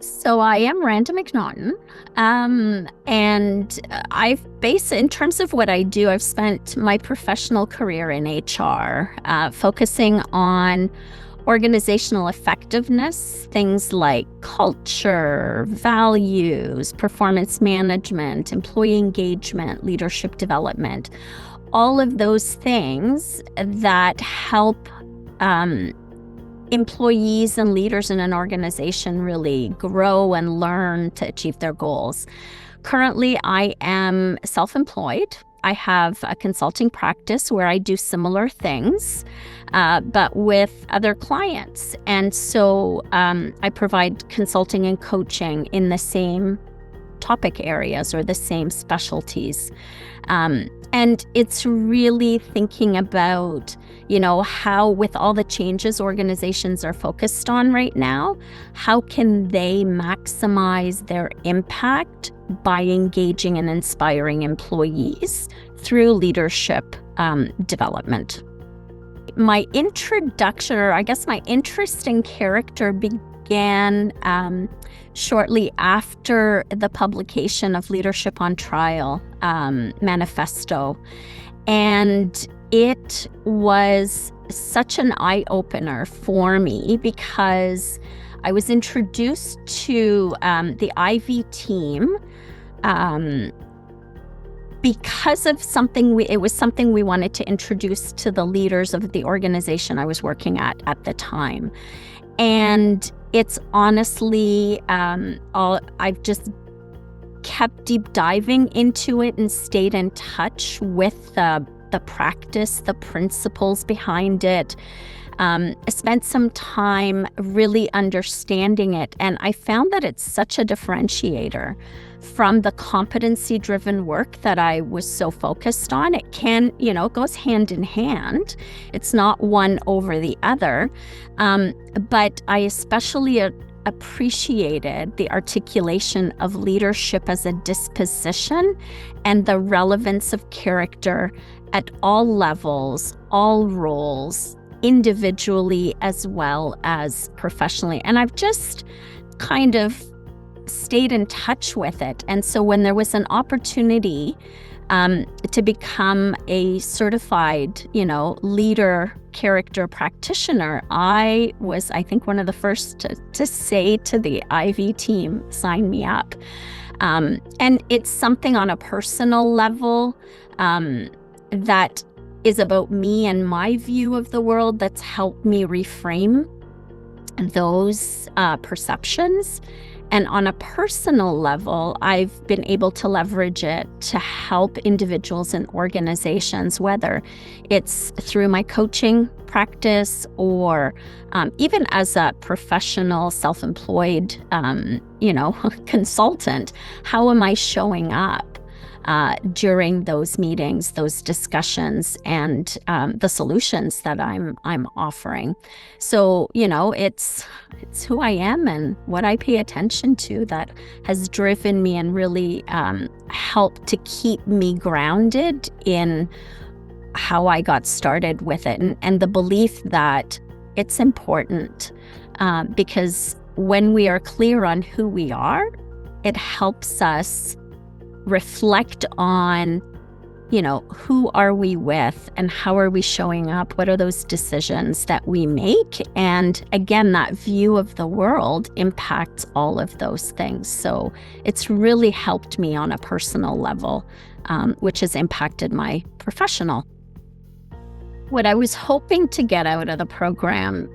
So I am Randa MacNaughton, and in terms of what I do, I've spent my professional career in HR, focusing on organizational effectiveness, things like culture, values, performance management, employee engagement, leadership development, all of those things that help employees and leaders in an organization really grow and learn to achieve their goals. Currently, I am self-employed. I have a consulting practice where I do similar things, but with other clients. And so I provide consulting and coaching in the same topic areas or the same specialties. And it's really thinking about, how with all the changes organizations are focused on right now, how can they maximize their impact by engaging and inspiring employees through leadership development. My introduction, or I guess my interest in character, began shortly after the publication of Leadership on Trial manifesto. And it was such an eye-opener for me because I was introduced to the IV team because of it was something we wanted to introduce to the leaders of the organization I was working at the time. And it's honestly, I've just kept deep diving into it and stayed in touch with the practice, the principles behind it. I spent some time really understanding it, and I found that it's such a differentiator from the competency-driven work that I was so focused on. It can, it goes hand in hand. It's not one over the other. But I especially appreciated the articulation of leadership as a disposition and the relevance of character at all levels, all roles, individually as well as professionally. And I've just kind of stayed in touch with it. And so when there was an opportunity to become a certified, leader character practitioner, I was, I think, one of the first to say to the IV team, sign me up. And it's something on a personal level that is about me and my view of the world that's helped me reframe those perceptions. And on a personal level, I've been able to leverage it to help individuals and organizations, whether it's through my coaching practice or even as a professional, self-employed, consultant. How am I showing up during those meetings, those discussions, and the solutions that I'm offering? So, it's who I am and what I pay attention to that has driven me and really helped to keep me grounded in how I got started with it, and the belief that it's important because when we are clear on who we are, it helps us reflect on, who are we with and how are we showing up? What are those decisions that we make? And again, that view of the world impacts all of those things. So it's really helped me on a personal level, which has impacted my professional. What I was hoping to get out of the program,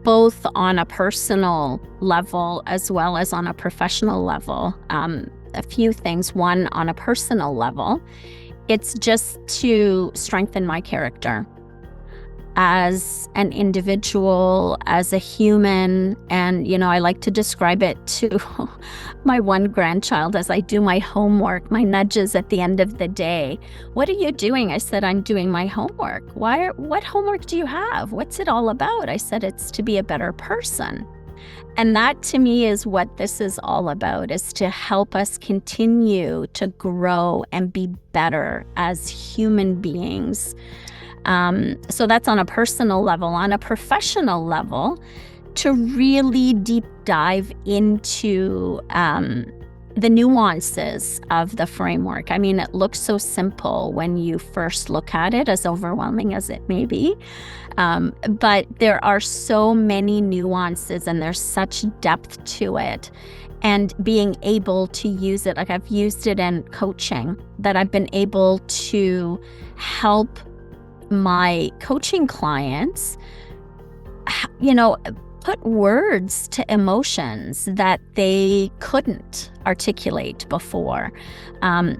both on a personal level as well as on a professional level, a few things. One, on a personal level, it's just to strengthen my character as an individual, as a human. And, I like to describe it to my one grandchild as I do my homework, my nudges at the end of the day. What are you doing? I said, I'm doing my homework. What homework do you have? What's it all about? I said, it's to be a better person. And that, to me, is what this is all about, is to help us continue to grow and be better as human beings. So that's on a personal level. On a professional level, to really deep dive into the nuances of the framework. I mean, it looks so simple when you first look at it, as overwhelming as it may be. But there are so many nuances and there's such depth to it. And being able to use it, like I've used it in coaching, that I've been able to help my coaching clients, put words to emotions that they couldn't articulate before.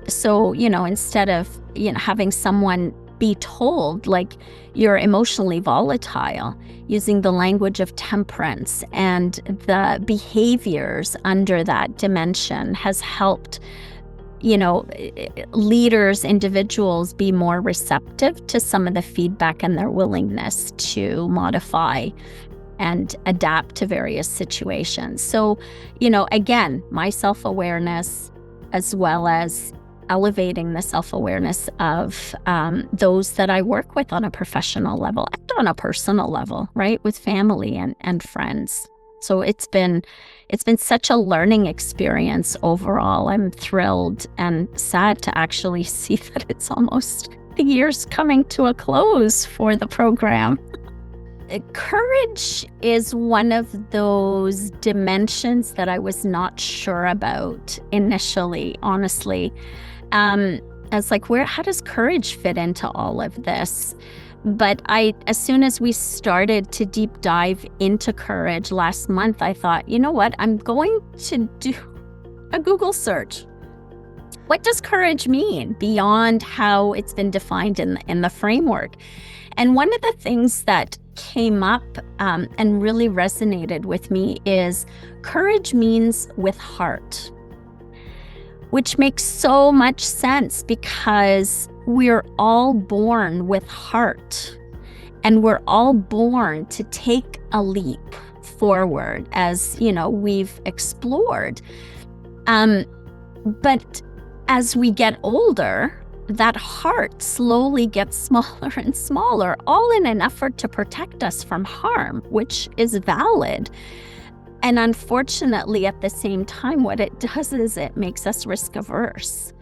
So, instead of, having someone be told, like, you're emotionally volatile, using the language of temperance and the behaviors under that dimension has helped, leaders, individuals be more receptive to some of the feedback and their willingness to modify and adapt to various situations. So, again, my self-awareness, as well as elevating the self-awareness of those that I work with on a professional level and on a personal level, right, with family and friends. So it's been such a learning experience overall. I'm thrilled and sad to actually see that it's almost the year's coming to a close for the program. Courage is one of those dimensions that I was not sure about initially, honestly. I was like, how does courage fit into all of this? But as soon as we started to deep dive into courage last month, I thought, you know what? I'm going to do a Google search. What does courage mean beyond how it's been defined in the framework? And one of the things that came up and really resonated with me is courage means with heart, which makes so much sense because we're all born with heart and we're all born to take a leap forward, as we've explored. But as we get older, that heart slowly gets smaller and smaller, all in an effort to protect us from harm, which is valid. And unfortunately, at the same time, what it does is it makes us risk averse.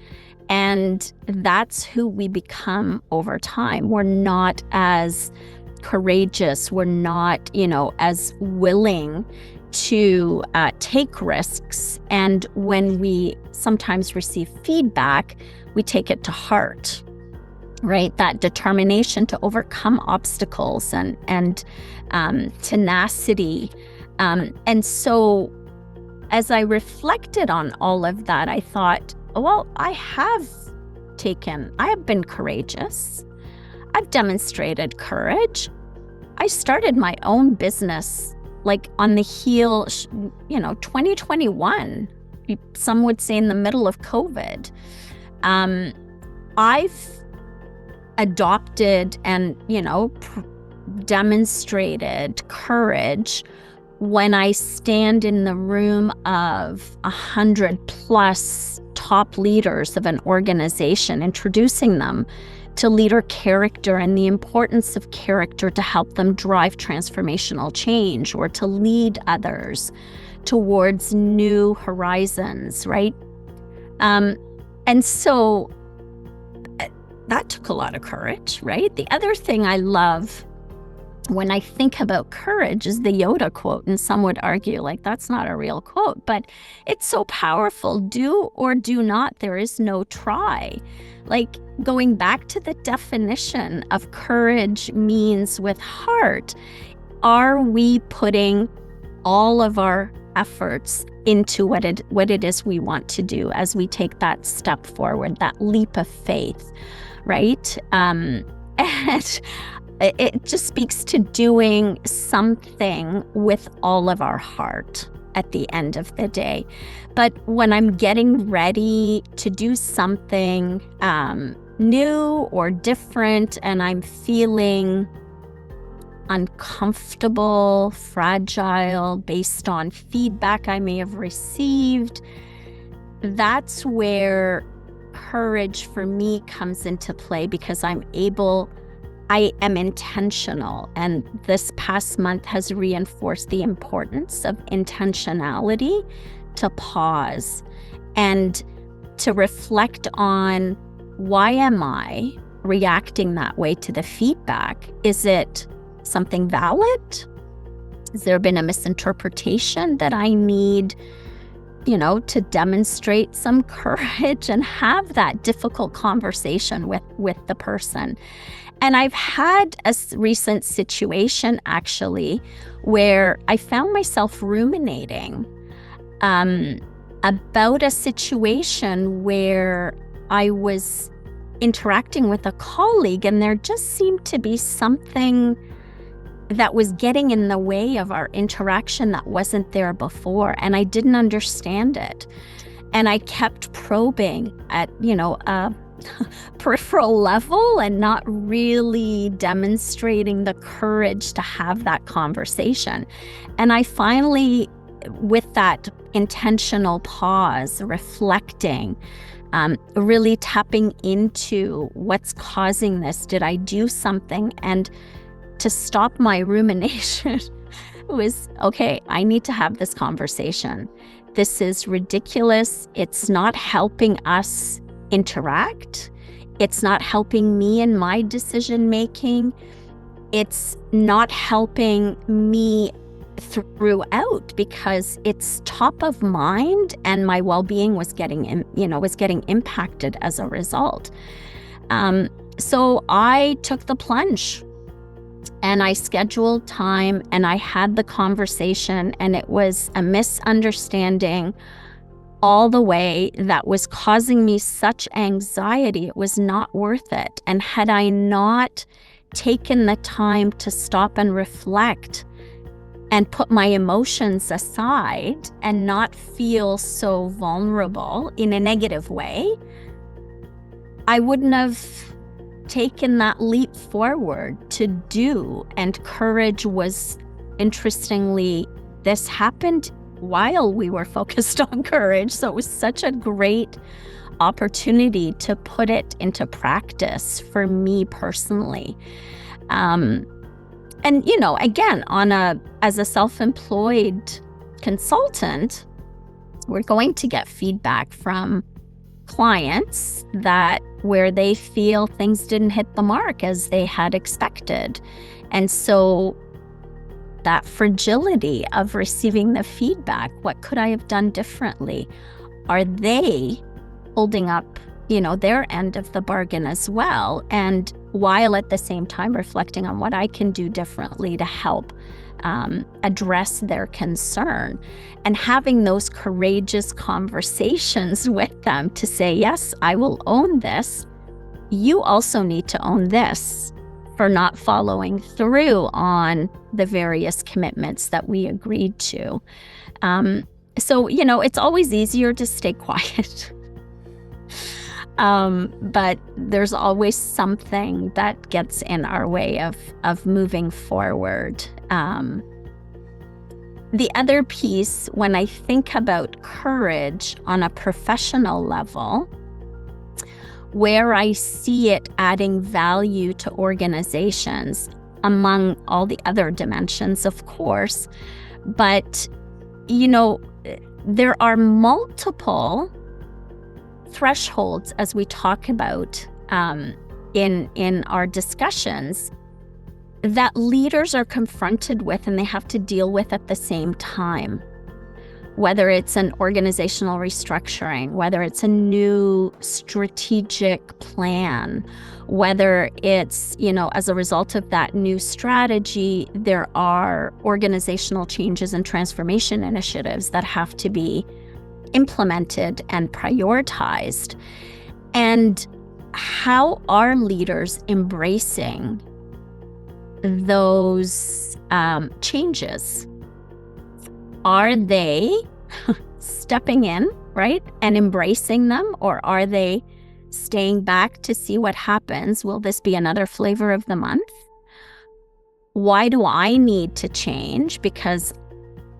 And that's who we become over time. We're not as courageous. We're not, as willing to take risks. And when we sometimes receive feedback, we take it to heart, right? That determination to overcome obstacles and tenacity. And so as I reflected on all of that, I thought, well, I have been courageous. I've demonstrated courage. I started my own business like on the heel, 2021, some would say in the middle of COVID. I've adopted and, demonstrated courage when I stand in the room of 100+ top leaders of an organization, introducing them to leader character and the importance of character to help them drive transformational change or to lead others towards new horizons, right? And so that took a lot of courage, right? The other thing I love when I think about courage is the Yoda quote, and some would argue like that's not a real quote, but it's so powerful. Do or do not, there is no try. Like going back to the definition of courage means with heart, are we putting all of our efforts into what it is we want to do as we take that step forward, that leap of faith, right? And it just speaks to doing something with all of our heart at the end of the day. But when I'm getting ready to do something new or different and I'm feeling uncomfortable, fragile, based on feedback I may have received, that's where courage for me comes into play, because I'm able I am intentional. And this past month has reinforced the importance of intentionality, to pause and to reflect on, why am I reacting that way to the feedback? Is it something valid? Has there been a misinterpretation that I need, to demonstrate some courage and have that difficult conversation with the person? And I've had a recent situation, actually, where I found myself ruminating about a situation where I was interacting with a colleague, and there just seemed to be something that was getting in the way of our interaction that wasn't there before, and I didn't understand it. And I kept probing at, a peripheral level and not really demonstrating the courage to have that conversation. And I finally, with that intentional pause, reflecting, really tapping into what's causing this. Did I do something? And to stop my rumination was, okay, I need to have this conversation. This is ridiculous. It's not helping us interact. It's not helping me in my decision making. It's not helping me throughout, because it's top of mind, and my well-being was getting impacted as a result. So I took the plunge, and I scheduled time, and I had the conversation, and it was a misunderstanding all the way that was causing me such anxiety. It was not worth it. And had I not taken the time to stop and reflect and put my emotions aside and not feel so vulnerable in a negative way, I wouldn't have taken that leap forward to do. And courage was, interestingly, this happened while we were focused on courage. So it was such a great opportunity to put it into practice for me personally. And, again, as a self-employed consultant, we're going to get feedback from clients where they feel things didn't hit the mark as they had expected. And so that fragility of receiving the feedback, what could I have done differently? Are they holding up, their end of the bargain as well? And while at the same time reflecting on what I can do differently to help address their concern, and having those courageous conversations with them to say, yes, I will own this. You also need to own this for not following through on the various commitments that we agreed to. So, it's always easier to stay quiet. But there's always something that gets in our way of moving forward. The other piece, when I think about courage on a professional level, where I see it adding value to organizations, among all the other dimensions, of course, but, there are multiple thresholds, as we talk about in our discussions, that leaders are confronted with and they have to deal with at the same time. Whether it's an organizational restructuring, whether it's a new strategic plan, whether it's, as a result of that new strategy, there are organizational changes and transformation initiatives that have to be implemented and prioritized. And how are leaders embracing those changes? Are they stepping in, right, and embracing them, or are they staying back to see what happens? Will this be another flavor of the month? Why do I need to change? Because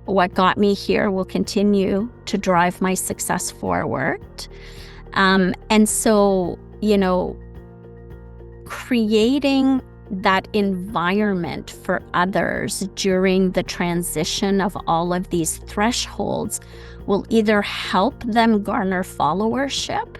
what got me here will continue to drive my success forward. And so, creating that environment for others during the transition of all of these thresholds will either help them garner followership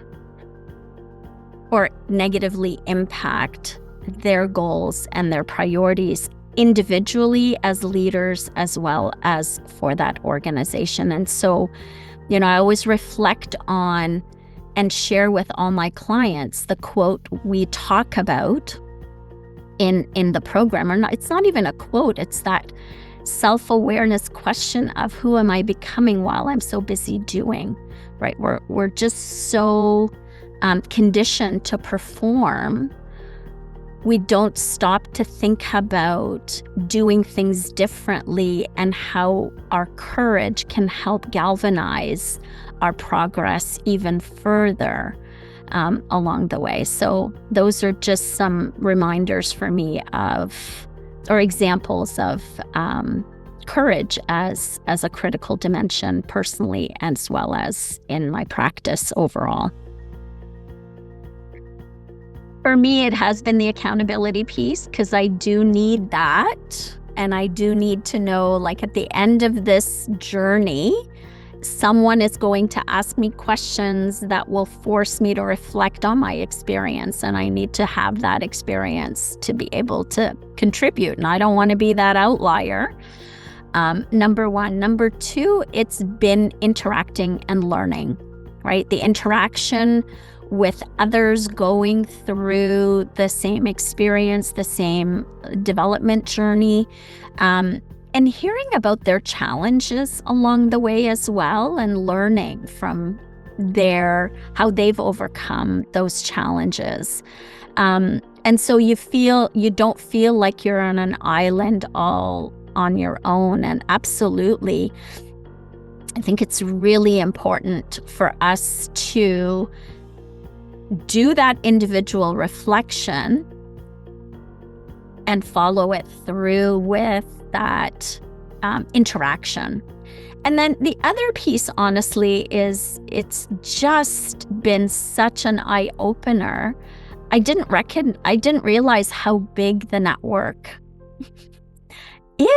or negatively impact their goals and their priorities individually as leaders as well as for that organization. And so, I always reflect on and share with all my clients the quote we talk about in the program. It's not even a quote, it's that self-awareness question of who am I becoming while I'm so busy doing, right? We're just so conditioned to perform. We don't stop to think about doing things differently and how our courage can help galvanize our progress even further along the way. So those are just some reminders for me or examples of courage as a critical dimension personally, as well as in my practice overall. For me, it has been the accountability piece, because I do need that. And I do need to know, like, at the end of this journey, someone is going to ask me questions that will force me to reflect on my experience. And I need to have that experience to be able to contribute. And I don't want to be that outlier. Number one. Number two, it's been interacting and learning, right? The interaction with others going through the same experience, the same development journey, and hearing about their challenges along the way as well, and learning from how they've overcome those challenges. And so you don't feel like you're on an island all on your own. And absolutely, I think it's really important for us to do that individual reflection and follow it through with that interaction. And then the other piece, honestly, is it's just been such an eye-opener. I didn't realize how big the network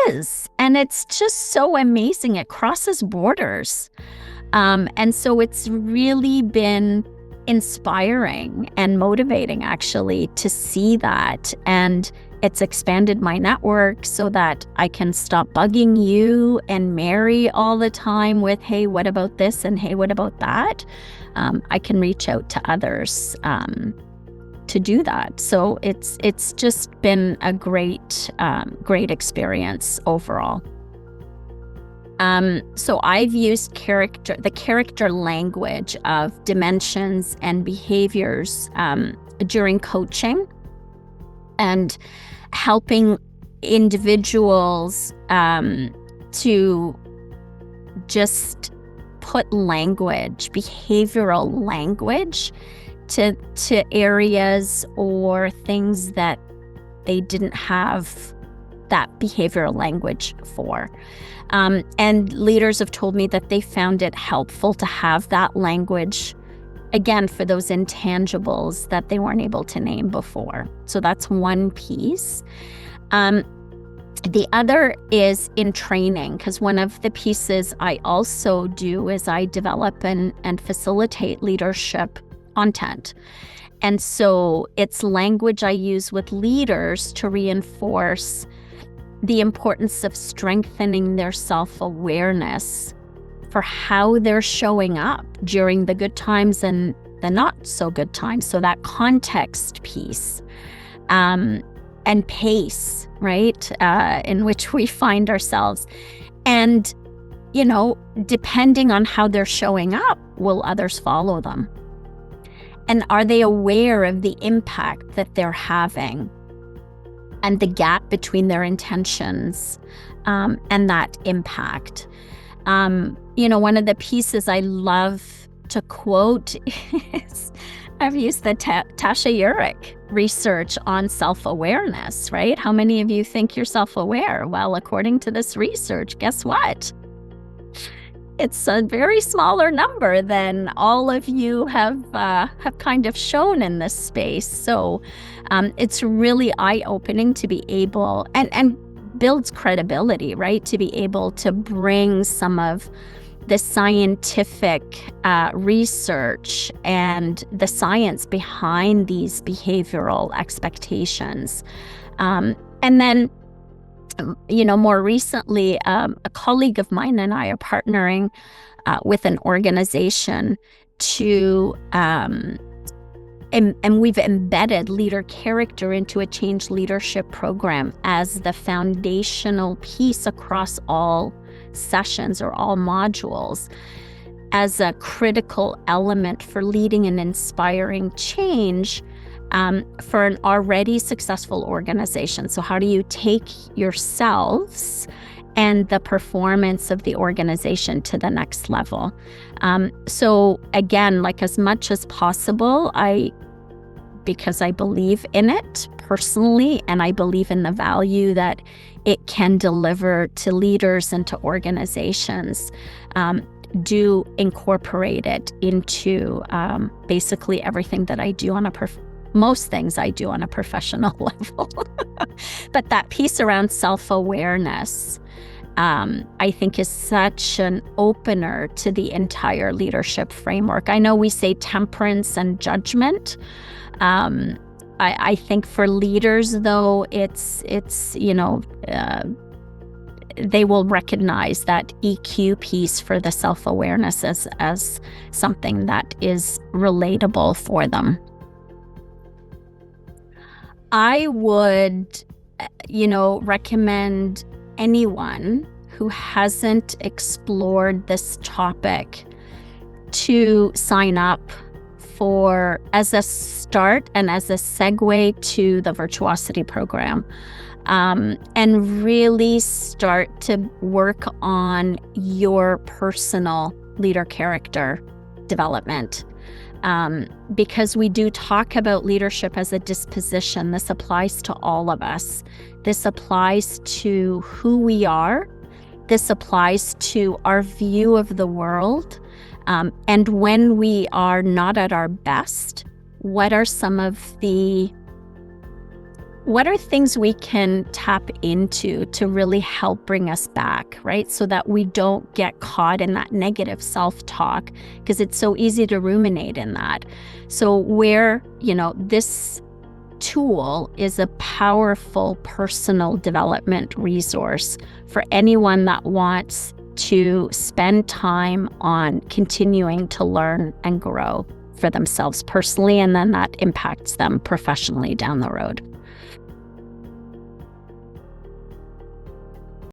is. And it's just so amazing. It crosses borders. And so it's really been inspiring and motivating, actually, to see that. And it's expanded my network so that I can stop bugging you and Mary all the time with, hey, what about this? And hey, what about that? I can reach out to others to do that. So it's just been a great experience overall. So I've used the character language of dimensions and behaviors during coaching and helping individuals to just put behavioral language to areas or things that they didn't have that behavioral language for. And leaders have told me that they found it helpful to have that language, again, for those intangibles that they weren't able to name before. So that's one piece. The other is in training, because one of the pieces I also do is I develop and facilitate leadership content. And so it's language I use with leaders to reinforce the importance of strengthening their self-awareness for how they're showing up during the good times and the not so good times. So that context piece and pace, right, in which we find ourselves. And, depending on how they're showing up, will others follow them? And are they aware of the impact that they're having and the gap between their intentions and that impact? One of the pieces I love to quote is, I've used the Tasha Eurich research on self-awareness, right? How many of you think you're self-aware? Well, according to this research, guess what? it's a very smaller number than all of you have kind of shown in this space. So it's really eye-opening to be able, and builds credibility, right? To be able to bring some of the scientific research and the science behind these behavioral expectations. And then, more recently, a colleague of mine and I are partnering with an organization to, and we've embedded leader character into a change leadership program as the foundational piece across all sessions or all modules, as a critical element for leading and inspiring change for an already successful organization. So how do you take yourselves and the performance of the organization to the next level? So again, like, as much as possible, because I believe in it personally, and I believe in the value that it can deliver to leaders and to organizations, do incorporate it into basically everything that I do most things I do on a professional level. But that piece around self-awareness, I think, is such an opener to the entire leadership framework. I know we say temperance and judgment. I think for leaders, though, it's they will recognize that EQ piece for the self-awareness as something that is relatable for them. I would, recommend anyone who hasn't explored this topic to sign up for, as a start and as a segue to the Virtuosity program, and really start to work on your personal leader character development. Because we do talk about leadership as a disposition. This applies to all of us. This applies to who we are. This applies to our view of the world. And when we are not at our best, what are things we can tap into to really help bring us back, right? So that we don't get caught in that negative self-talk, because it's so easy to ruminate in that. So where, this tool is a powerful personal development resource for anyone that wants to spend time on continuing to learn and grow for themselves personally, and then that impacts them professionally down the road.